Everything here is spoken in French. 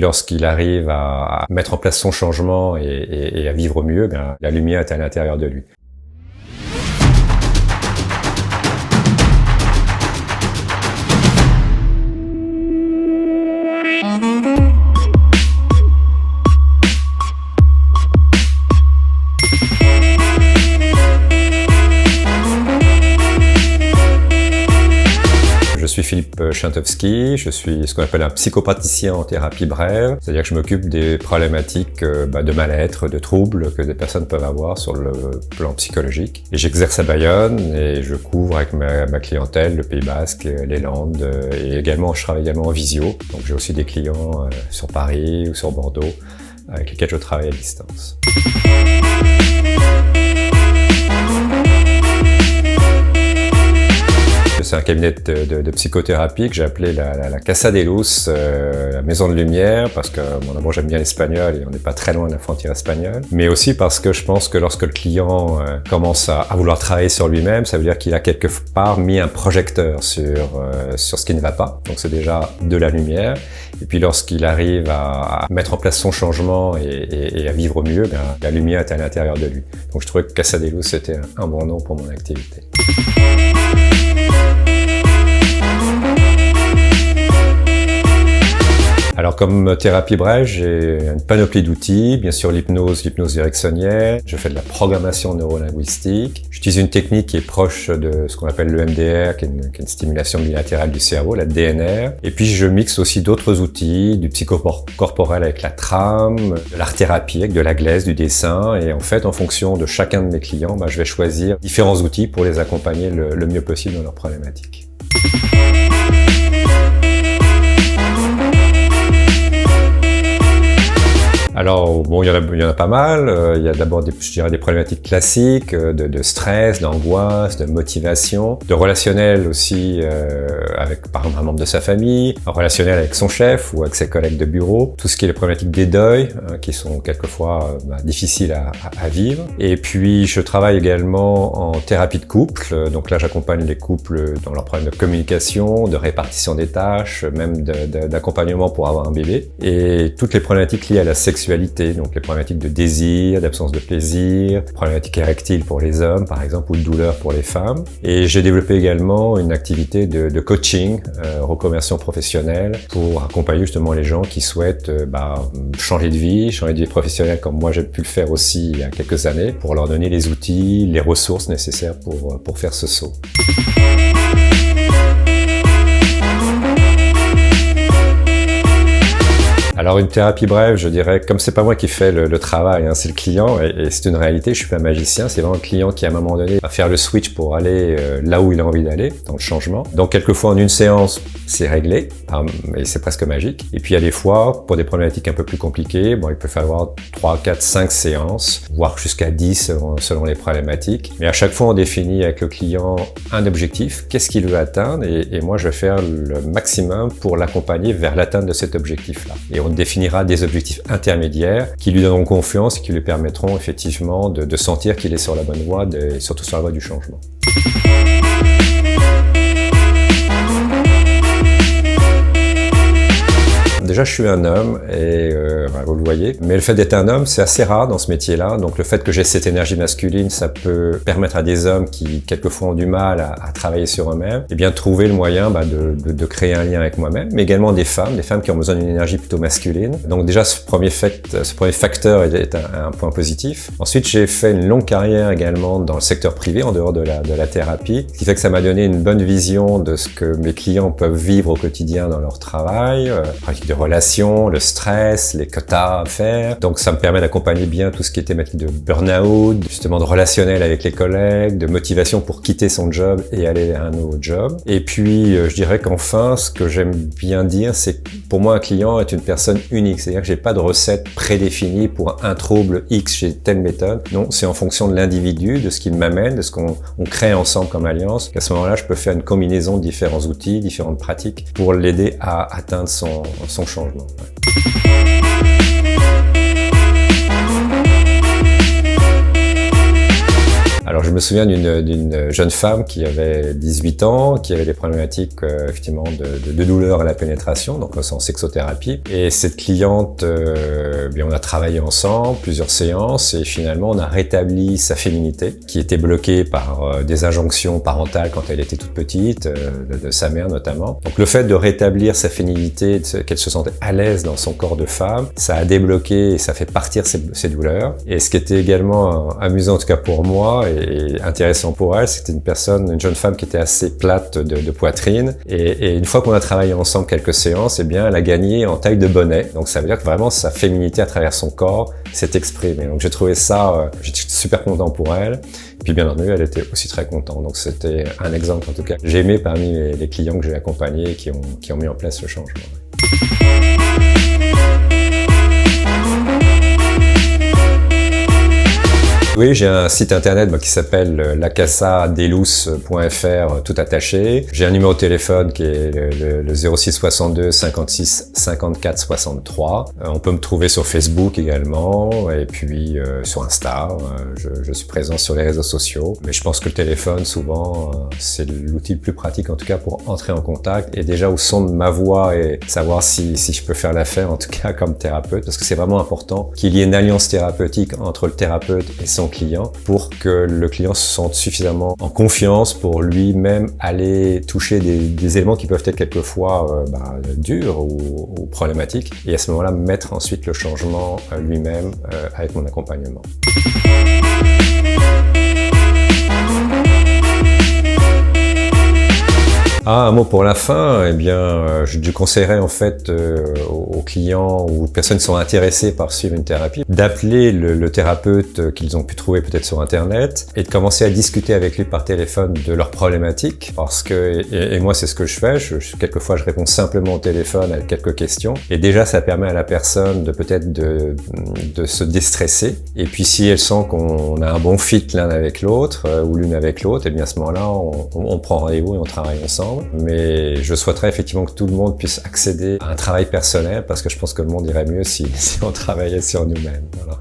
Lorsqu'il arrive à mettre en place son changement et à vivre mieux, bien, la lumière est à l'intérieur de lui. Je suis Philippe Chintowski, je suis ce qu'on appelle un psychopraticien en thérapie brève, c'est-à-dire que je m'occupe des problématiques de mal-être, de troubles que des personnes peuvent avoir sur le plan psychologique. Et j'exerce à Bayonne et je couvre avec ma clientèle le Pays Basque, les Landes et également je travaille également en visio. Donc j'ai aussi des clients sur Paris ou sur Bordeaux avec lesquels je travaille à distance. C'est un cabinet de psychothérapie que j'ai appelé la Casa de Luz, la maison de lumière, parce que bon, d'abord j'aime bien l'espagnol et on n'est pas très loin de la frontière espagnole, mais aussi parce que je pense que lorsque le client commence à vouloir travailler sur lui-même, ça veut dire qu'il a quelque part mis un projecteur sur ce qui ne va pas, donc c'est déjà de la lumière, et puis lorsqu'il arrive à mettre en place son changement et à vivre mieux, bien, la lumière est à l'intérieur de lui. Donc je trouvais que Casa de Luz c'était un bon nom pour mon activité. Alors comme thérapie brève, j'ai une panoplie d'outils, bien sûr l'hypnose ericksonienne, je fais de la programmation neurolinguistique, j'utilise une technique qui est proche de ce qu'on appelle le MDR, qui est une stimulation bilatérale du cerveau, la DNR, et puis je mixe aussi d'autres outils, du psychocorporel avec la trame, de l'art-thérapie avec de la glaise, du dessin, et en fait en fonction de chacun de mes clients, je vais choisir différents outils pour les accompagner le mieux possible dans leurs problématiques. Alors bon, il y en a pas mal. Il y a d'abord des problématiques classiques de stress, d'angoisse, de motivation, de relationnel aussi avec par exemple un membre de sa famille, un relationnel avec son chef ou avec ses collègues de bureau. Tout ce qui est les problématiques des deuils qui sont quelquefois difficiles à vivre. Et puis je travaille également en thérapie de couple. Donc là, j'accompagne les couples dans leurs problèmes de communication, de répartition des tâches, même d'accompagnement pour avoir un bébé. Et toutes les problématiques liées à la sexualité, donc les problématiques de désir, d'absence de plaisir, problématiques érectiles pour les hommes par exemple ou de douleur pour les femmes. Et j'ai développé également une activité de coaching, reconversion professionnelle pour accompagner justement les gens qui souhaitent changer de vie professionnelle comme moi j'ai pu le faire aussi il y a quelques années pour leur donner les outils, les ressources nécessaires pour faire ce saut. Alors une thérapie brève, je dirais, comme c'est pas moi qui fais le travail, c'est le client, et c'est une réalité, je suis pas un magicien, c'est vraiment le client qui à un moment donné va faire le switch pour aller là où il a envie d'aller, dans le changement. Donc quelquefois en une séance, c'est réglé, et c'est presque magique. Et puis il y a des fois, pour des problématiques un peu plus compliquées, il peut falloir 3, 4, 5 séances, voire jusqu'à 10 selon les problématiques. Mais à chaque fois, on définit avec le client un objectif, qu'est-ce qu'il veut atteindre, et moi je vais faire le maximum pour l'accompagner vers l'atteinte de cet objectif-là. Et on définira des objectifs intermédiaires qui lui donneront confiance et qui lui permettront effectivement de sentir qu'il est sur la bonne voie et surtout sur la voie du changement. Déjà, je suis un homme et vous le voyez, mais le fait d'être un homme, c'est assez rare dans ce métier-là. Donc le fait que j'ai cette énergie masculine, ça peut permettre à des hommes qui quelquefois ont du mal à travailler sur eux-mêmes, et bien trouver le moyen de créer un lien avec moi-même, mais également des femmes qui ont besoin d'une énergie plutôt masculine. Donc déjà, ce premier facteur est un point positif. Ensuite, j'ai fait une longue carrière également dans le secteur privé, en dehors de la thérapie, ce qui fait que ça m'a donné une bonne vision de ce que mes clients peuvent vivre au quotidien dans leur travail, pratique de relations, le stress, les quotas à faire. Donc ça me permet d'accompagner bien tout ce qui est thématique de burn-out, justement de relationnel avec les collègues, de motivation pour quitter son job et aller à un nouveau job. Et puis je dirais qu'enfin, ce que j'aime bien dire, c'est que pour moi un client est une personne unique. C'est-à-dire que j'ai pas de recette prédéfinie pour un trouble X, j'ai telle méthode. Non, c'est en fonction de l'individu, de ce qu'il m'amène, de ce qu'on crée ensemble comme alliance, qu'à ce moment-là, je peux faire une combinaison de différents outils, différentes pratiques pour l'aider à atteindre son changement. Alors je me me souviens d'une jeune femme qui avait 18 ans, qui avait des problématiques effectivement de douleur à la pénétration, donc en sexothérapie. Et cette cliente, bien, on a travaillé ensemble, plusieurs séances, et finalement on a rétabli sa féminité, qui était bloquée par des injonctions parentales quand elle était toute petite, de sa mère notamment. Donc le fait de rétablir sa féminité, qu'elle se sentait à l'aise dans son corps de femme, ça a débloqué et ça fait partir ses douleurs. Et ce qui était également amusant, en tout cas pour moi, et intéressant pour elle, c'était une jeune femme qui était assez plate de poitrine. Et une fois qu'on a travaillé ensemble quelques séances, eh bien, elle a gagné en taille de bonnet. Donc ça veut dire que vraiment sa féminité à travers son corps s'est exprimée. Donc j'ai trouvé ça, j'étais super content pour elle. Et puis bien entendu, elle était aussi très contente. Donc c'était un exemple en tout cas que j'ai aimé parmi les clients que j'ai accompagnés qui ont mis en place le changement. Oui, j'ai un site internet qui s'appelle lacasadelus.fr, tout attaché. J'ai un numéro de téléphone qui est le 06 62 56 54 63. On peut me trouver sur Facebook également, et puis sur Insta. Je suis présent sur les réseaux sociaux. Mais je pense que le téléphone, souvent, c'est l'outil le plus pratique, en tout cas, pour entrer en contact. Et déjà, au son de ma voix, et savoir si je peux faire l'affaire, en tout cas, comme thérapeute. Parce que c'est vraiment important qu'il y ait une alliance thérapeutique entre le thérapeute et son client pour que le client se sente suffisamment en confiance pour lui-même aller toucher des éléments qui peuvent être quelquefois durs ou problématiques, et à ce moment-là mettre ensuite le changement lui-même avec mon accompagnement. Un mot pour la fin, eh bien, je conseillerais en fait aux clients ou aux personnes qui sont intéressées par suivre une thérapie d'appeler le thérapeute qu'ils ont pu trouver peut-être sur Internet et de commencer à discuter avec lui par téléphone de leurs problématiques, parce que, et moi c'est ce que je fais, quelquefois je réponds simplement au téléphone avec quelques questions, et déjà ça permet à la personne de peut-être de se déstresser, et puis si elle sent qu'on a un bon fit l'un avec l'autre ou l'une avec l'autre, et bien à ce moment-là on prend rendez-vous et on travaille ensemble. Mais je souhaiterais effectivement que tout le monde puisse accéder à un travail personnel, parce que je pense que le monde irait mieux si on travaillait sur nous-mêmes. Voilà.